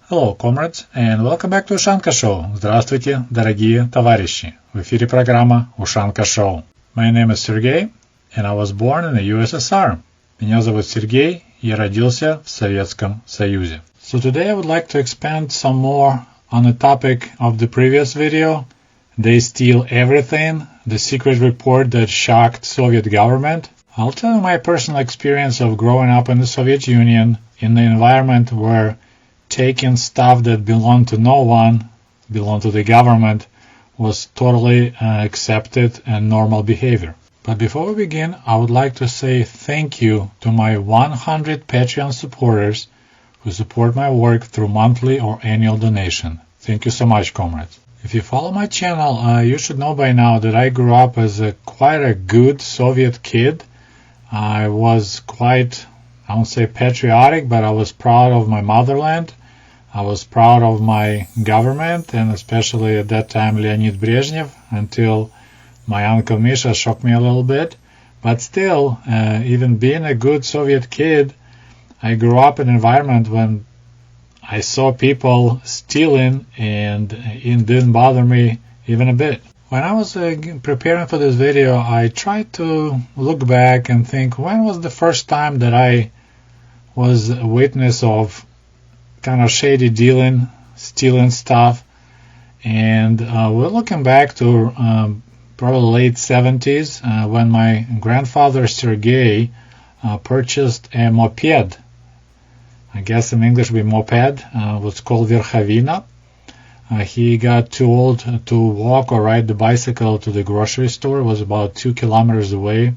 Hello, comrades, and welcome back to Ushanka Show. Здравствуйте, дорогие товарищи. В эфире программа Ushanka Show. My name is Sergey, and I was born in the USSR. Меня зовут Сергей, я родился в Советском Союзе. So today I would like to expand some more on the topic of the previous video. They steal everything, the secret report that shocked Soviet government. I'll tell you my personal experience of growing up in the Soviet Union in the environment where taking stuff that belonged to no one, belonged to the government, was totally accepted and normal behavior. But before we begin, I would like to say thank you to my 100 Patreon supporters who support my work through monthly or annual donation. Thank you so much, comrades. If you follow my channel, you should know by now that I grew up as quite a good Soviet kid. I was quite, I won't say patriotic, but I was proud of my motherland. I was proud of my government, and especially at that time Leonid Brezhnev, until my uncle Misha shocked me a little bit. But still, even being a good Soviet kid, I grew up in an environment when I saw people stealing, and it didn't bother me even a bit. When I was preparing for this video, I tried to look back and think, when was the first time that I was a witness of kind of shady dealing, stealing stuff? And we're looking back to probably late 70s when my grandfather Sergey purchased a moped. I guess in English would be moped. Was called Verkhovina. He got too old to walk or ride the bicycle to the grocery store. It was about 2 kilometers away.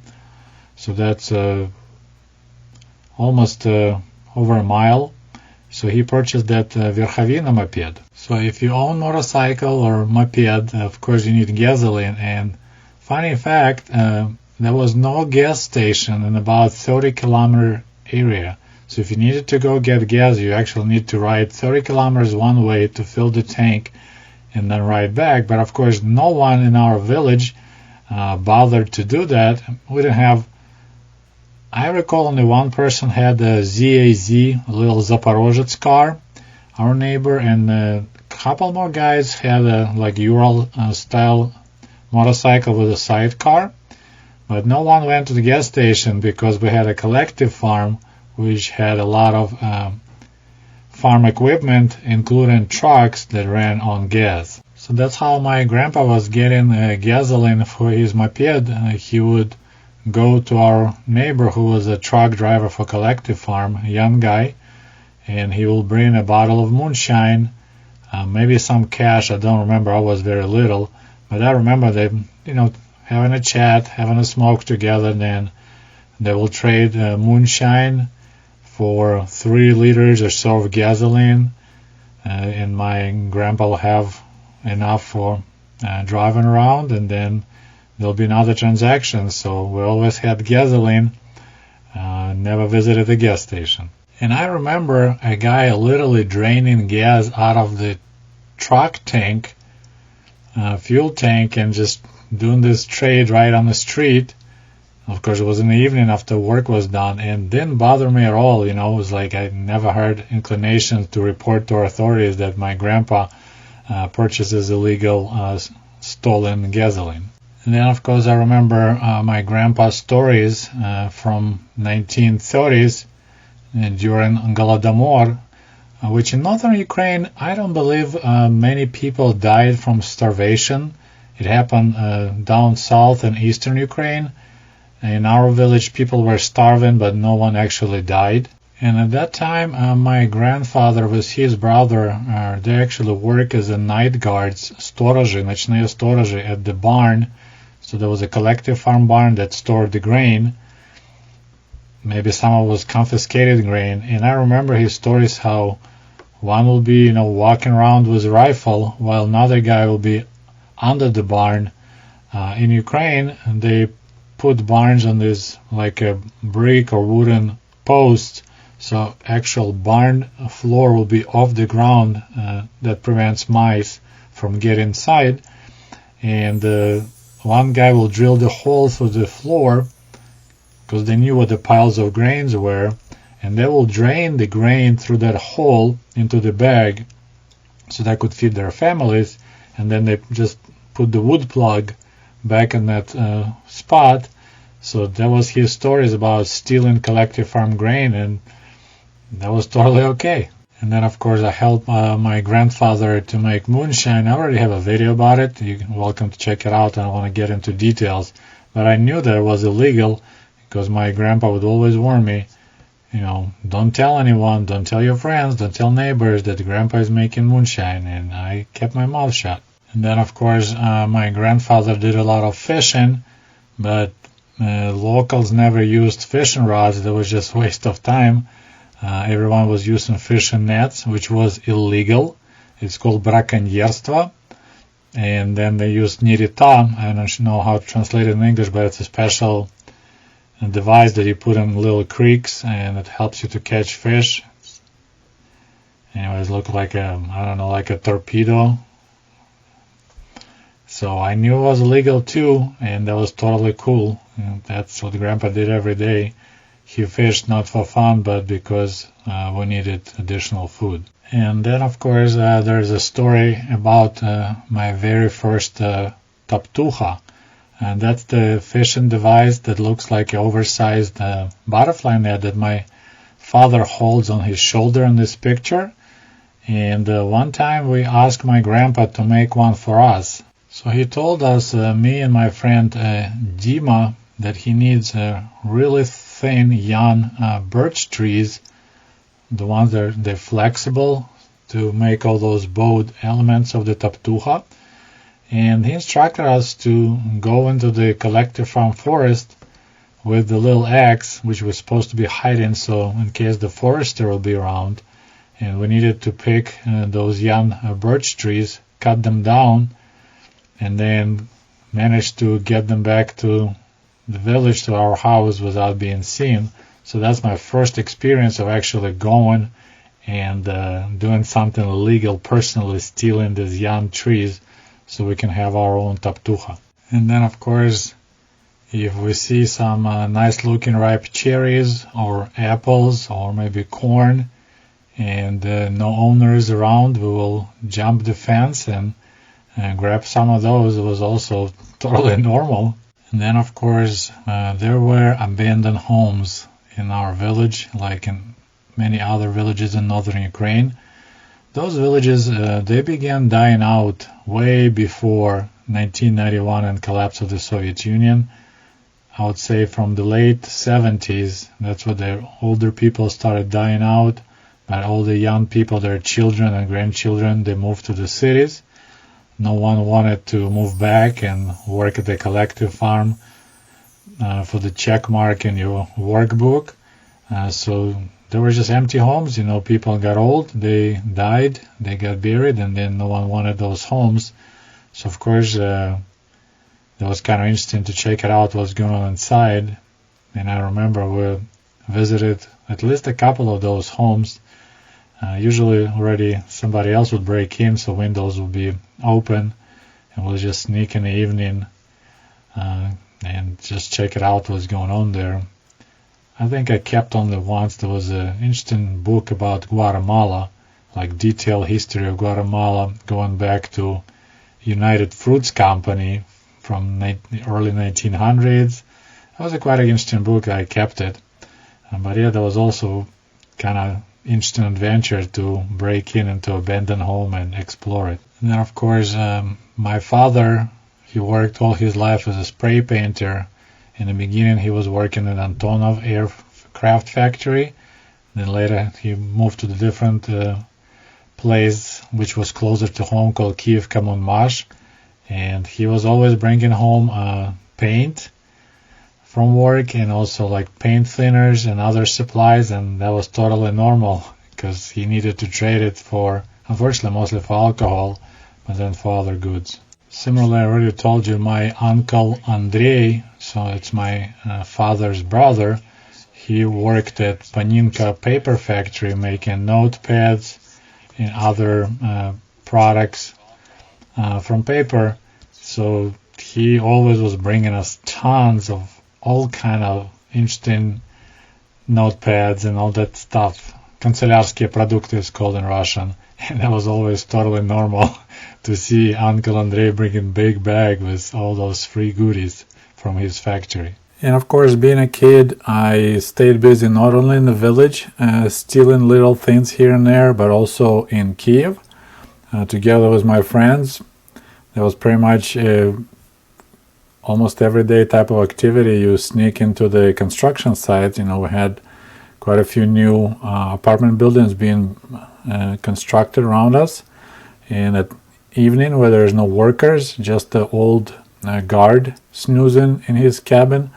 So that's almost over a mile. So he purchased that Verkhovina moped. So if you own motorcycle or moped, of course you need gasoline. And funny fact, there was no gas station in about 30-kilometer area. So if you needed to go get gas, you actually need to ride 30 kilometers one way to fill the tank and then ride back. But of course, no one in our village bothered to do that. We didn't have, I recall only one person had a ZAZ, a little Zaporozhets car, our neighbor, and a couple more guys had a like Ural-style motorcycle with a sidecar. But no one went to the gas station because we had a collective farm which had a lot of farm equipment, including trucks that ran on gas. So that's how my grandpa was getting gasoline for his moped. He would go to our neighbor who was a truck driver for collective farm, a young guy, and he will bring a bottle of moonshine, maybe some cash. I don't remember, I was very little, but I remember them, having a chat, having a smoke together, and then they will trade moonshine for 3 liters or so of gasoline, and my grandpa will have enough for driving around, and then there'll be another transaction. So we always had gasoline, never visited the gas station. And I remember a guy literally draining gas out of the truck tank, fuel tank, and just doing this trade right on the street. Of course, it was in the evening after work was done, and didn't bother me at all. It was like I never had inclination to report to authorities that my grandpa purchases illegal stolen gasoline. And then, of course, I remember my grandpa's stories from 1930s during Golodomor, which in northern Ukraine, I don't believe many people died from starvation. It happened down south in eastern Ukraine. In our village, people were starving, but no one actually died. And at that time, my grandfather with his brother, they actually work as a night guards, сторожи, ночные сторожи, at the barn. So there was a collective farm barn that stored the grain. Maybe some of it was confiscated grain. And I remember his stories how one will be, walking around with a rifle, while another guy will be under the barn. In Ukraine, they put barns on this like a brick or wooden post, so actual barn floor will be off the ground. That prevents mice from getting inside. And one guy will drill the hole through the floor because they knew what the piles of grains were, and they will drain the grain through that hole into the bag so they could feed their families, and then they just put the wood plug back in that spot. So that was his stories about stealing collective farm grain, and that was totally okay. And then, of course, I helped my grandfather to make moonshine. I already have a video about it. You're welcome to check it out. I don't want to get into details. But I knew that it was illegal because my grandpa would always warn me, don't tell anyone, don't tell your friends, don't tell neighbors that grandpa is making moonshine. And I kept my mouth shut. And then, of course, my grandfather did a lot of fishing, but locals never used fishing rods. That was just a waste of time. Everyone was using fishing nets, which was illegal. It's called браконьерство. And then they used nirita. I don't know how to translate it in English, but it's a special device that you put in little creeks, and it helps you to catch fish. Anyways, look like like a torpedo. So I knew it was illegal too, and that was totally cool. And that's what Grandpa did every day. He fished not for fun, but because we needed additional food. And then, of course, there's a story about my very first taptuha. And that's the fishing device that looks like an oversized butterfly net that my father holds on his shoulder in this picture. And one time we asked my grandpa to make one for us. So he told us, me and my friend Dima, that he needs really thin young birch trees, the ones that they're flexible, to make all those bowed elements of the taptuha. And he instructed us to go into the collective farm forest with the little axe, which was supposed to be hiding, so in case the forester will be around. And we needed to pick those young birch trees, cut them down, and then manage to get them back to the village, to our house, without being seen. So that's my first experience of actually going and doing something illegal, personally stealing these young trees so we can have our own taptuha. And then, of course, if we see some nice looking ripe cherries or apples or maybe corn and no owners around, we will jump the fence and grab some of those. It was also totally normal. And then, of course, there were abandoned homes in our village, like in many other villages in northern Ukraine. Those villages, they began dying out way before 1991 and collapse of the Soviet Union. I would say from the late 70s, that's when the older people started dying out. But all the young people, their children and grandchildren, they moved to the cities. No one wanted to move back and work at the collective farm for the check mark in your workbook. So there were just empty homes. People got old, they died, they got buried, and then no one wanted those homes. So, of course, that was kind of interesting to check it out, what's going on inside. And I remember we visited at least a couple of those homes. Usually already somebody else would break in, so windows would be open, and we'll just sneak in the evening and just check it out, what's going on there. I think I kept only once. There was an interesting book about Guatemala, like detailed history of Guatemala going back to United Fruits Company from the early 1900s. It was a quite interesting book. I kept it. But yeah, there was also kind of interesting adventure to break into abandoned home and explore it. And then, of course, my father, he worked all his life as a spray painter. In the beginning, he was working in Antonov aircraft factory. Then later, he moved to the different place, which was closer to home, called Kiev Kommunmash. And he was always bringing home paint from work, and also like paint thinners and other supplies, and that was totally normal because he needed to trade it for, unfortunately, mostly for alcohol, but then for other goods. Similarly, I already told you, my uncle Andrei, so it's my father's brother, he worked at Paninka paper factory making notepads and other products from paper. So he always was bringing us tons of all kind of interesting notepads and all that stuff. Канцелярские продукты is called in Russian. And that was always totally normal to see Uncle Andrei bringing big bag with all those free goodies from his factory. And of course, being a kid, I stayed busy not only in the village, stealing little things here and there, but also in Kiev, together with my friends. That was pretty much almost everyday type of activity. You sneak into the construction site. We had quite a few new apartment buildings being constructed around us. And at evening, where there's no workers, just the old guard snoozing in his cabin,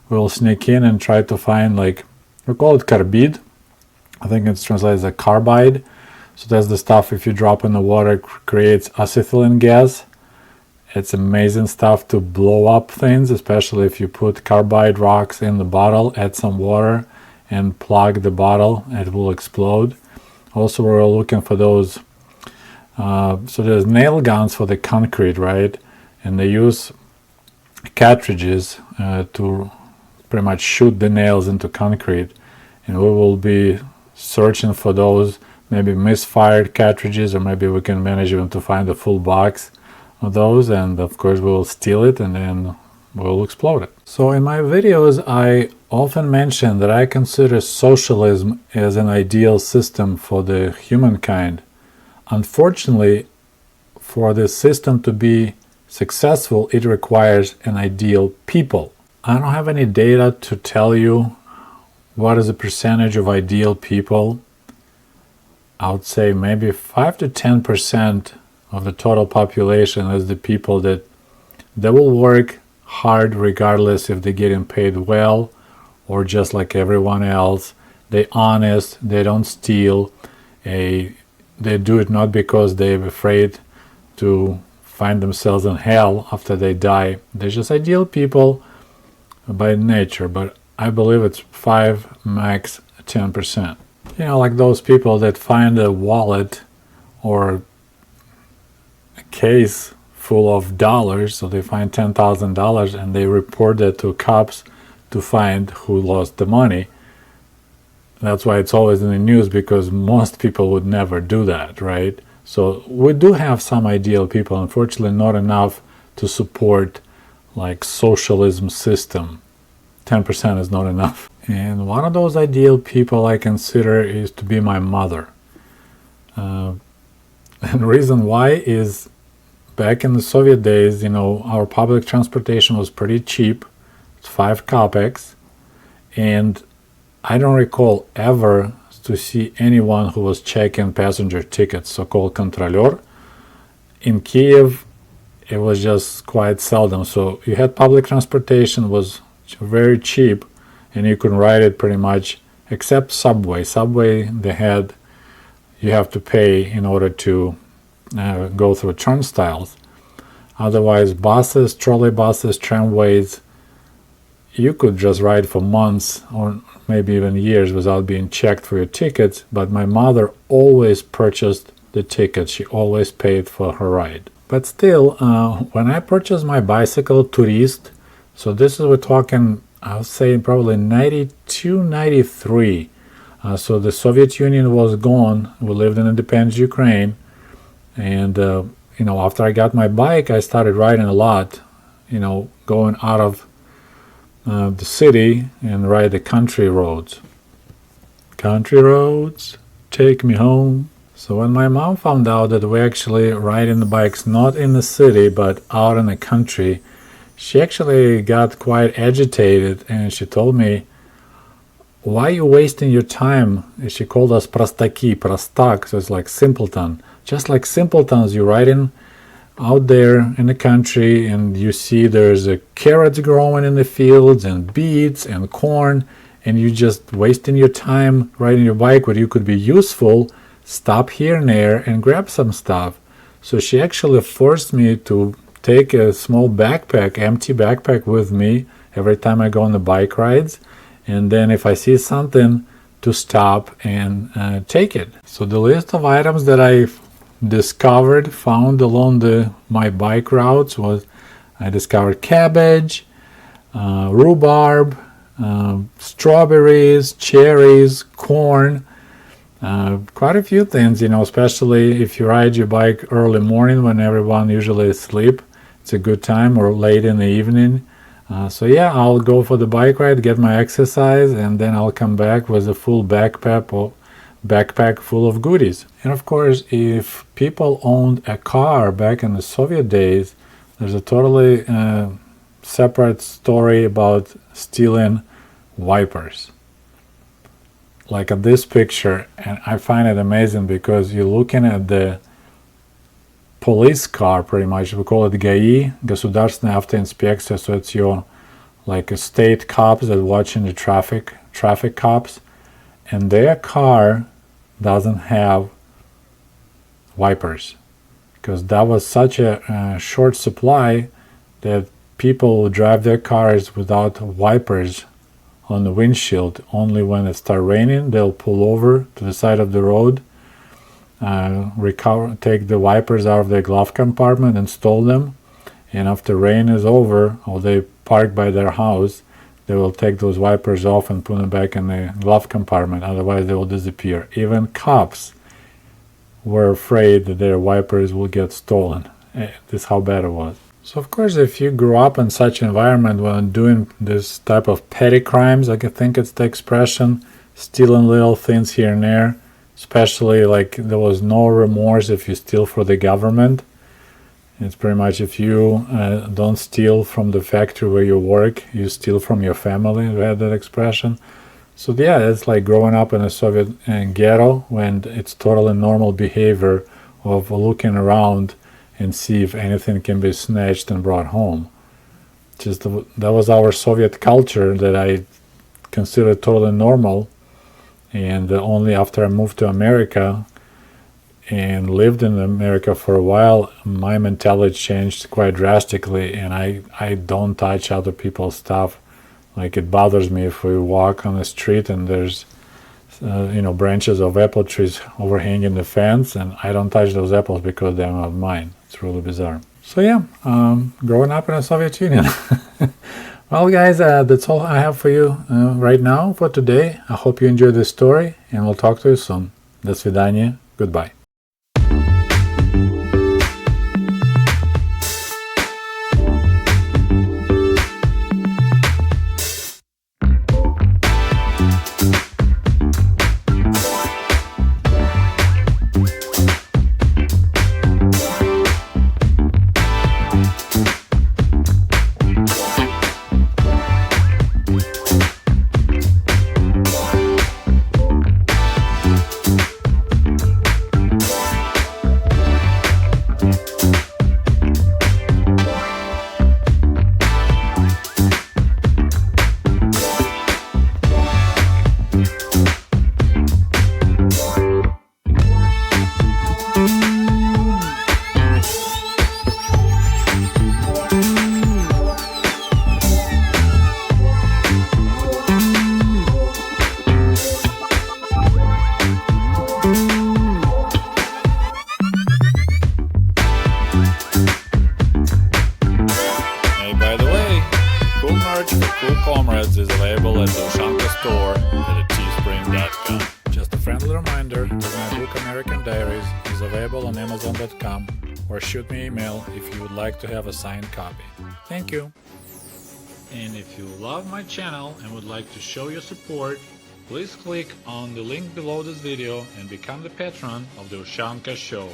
we'll sneak in and try to find, we call it Carbide. I think it's translated as Carbide. So that's the stuff, if you drop in the water, creates acetylene gas. It's amazing stuff to blow up things, especially if you put carbide rocks in the bottle, add some water, and plug the bottle, it will explode. Also, we're looking for those. So there's nail guns for the concrete, right? And they use cartridges to pretty much shoot the nails into concrete. And we will be searching for those, maybe misfired cartridges, or maybe we can manage even to find a full box of those. And of course, we will steal it and then we'll explode it. So in my videos, I often mention that I consider socialism as an ideal system for the humankind. Unfortunately, for this system to be successful, it requires an ideal people. I don't have any data to tell you what is the percentage of ideal people. I would say maybe 5 to 10% of the total population is the people that will work hard regardless if they're getting paid well or just like everyone else. They're honest, they don't steal, they do it not because they're afraid to find themselves in hell after they die. They're just ideal people by nature, but I believe it's 5, max 10%. Like those people that find a wallet or a case full of dollars, so they find $10,000 and they report that to cops to find who lost the money. That's why it's always in the news, because most people would never do that, right? So we do have some ideal people, unfortunately not enough to support socialism system. 10% is not enough. And one of those ideal people I consider is to be my mother. And the reason why is, back in the Soviet days, our public transportation was pretty cheap. It's 5 kopecks. And I don't recall ever to see anyone who was checking passenger tickets, so-called controller. In Kiev, it was just quite seldom. So you had public transportation, was very cheap, and you could ride it pretty much, except subway. Subway, you have to pay in order to go through turnstiles. Otherwise, buses, trolley buses, tramways, you could just ride for months or maybe even years without being checked for your tickets. But my mother always purchased the tickets. She always paid for her ride. But still, when I purchased my bicycle Turist, so this is, we're talking, I would say probably 92, 93. So the Soviet Union was gone. We lived in independent Ukraine. And, after I got my bike, I started riding a lot, going out of the city and ride the country roads. Country roads, take me home. So when my mom found out that we're actually riding the bikes not in the city but out in the country, she actually got quite agitated, and she told me, "Why are you wasting your time?" And she called us prostaki, prostak, so it's like simpleton. Just like simpletons, you're riding out there in the country and you see there's carrots growing in the fields and beets and corn, and you're just wasting your time riding your bike where you could be useful. Stop here and there and grab some stuff. So she actually forced me to take a small backpack, empty backpack with me every time I go on the bike rides. And then if I see something, to stop and take it. So the list of items that I found along my bike routes was, I discovered cabbage, rhubarb, strawberries, cherries, corn, quite a few things, especially if you ride your bike early morning when everyone usually is asleep. It's a good time, or late in the evening. So yeah, I'll go for the bike ride, get my exercise, and then I'll come back with a full backpack full of goodies. And of course, if people owned a car back in the Soviet days, there's a totally separate story about stealing wipers. Like at this picture, and I find it amazing because you're looking at the police car, pretty much. We call it ГАИ, Государственная автоинспекция, so it's your like a state cops that watching the traffic cops, and their car doesn't have wipers because that was such a short supply that people drive their cars without wipers on the windshield. Only when it starts raining, they'll pull over to the side of the road, take the wipers out of their glove compartment, install them, and after rain is over, or they park by their house, they will take those wipers off and put them back in the glove compartment. Otherwise, they will disappear. Even cops were afraid that their wipers will get stolen. This is how bad it was. So of course, if you grew up in such an environment when doing this type of petty crimes, I think it's the expression, stealing little things here and there, especially like there was no remorse if you steal for the government. It's pretty much if you don't steal from the factory where you work, you steal from your family. We had that expression. So yeah, it's like growing up in a Soviet ghetto when it's totally normal behavior of looking around and see if anything can be snatched and brought home. That was our Soviet culture that I considered totally normal. And only after I moved to America and lived in America for a while, my mentality changed quite drastically, and I don't touch other people's stuff. Like, it bothers me if we walk on the street and there's branches of apple trees overhanging the fence, and I don't touch those apples because they're not mine. It's really bizarre. So yeah, growing up in the Soviet Union. Well, guys, that's all I have for you right now for today. I hope you enjoyed this story, and we'll talk to you soon. До свидания. Goodbye. Comrades is available at the Ushanka store at teespring.com. Just a friendly reminder that my book American Diaries is available on amazon.com, or shoot me an email if you would like to have a signed copy. Thank you. And if you love my channel and would like to show your support, please click on the link below this video and become the patron of the Ushanka Show.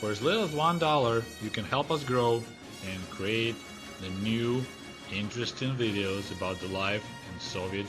For as little as $1, you can help us grow and create the new interesting videos about the life in Soviet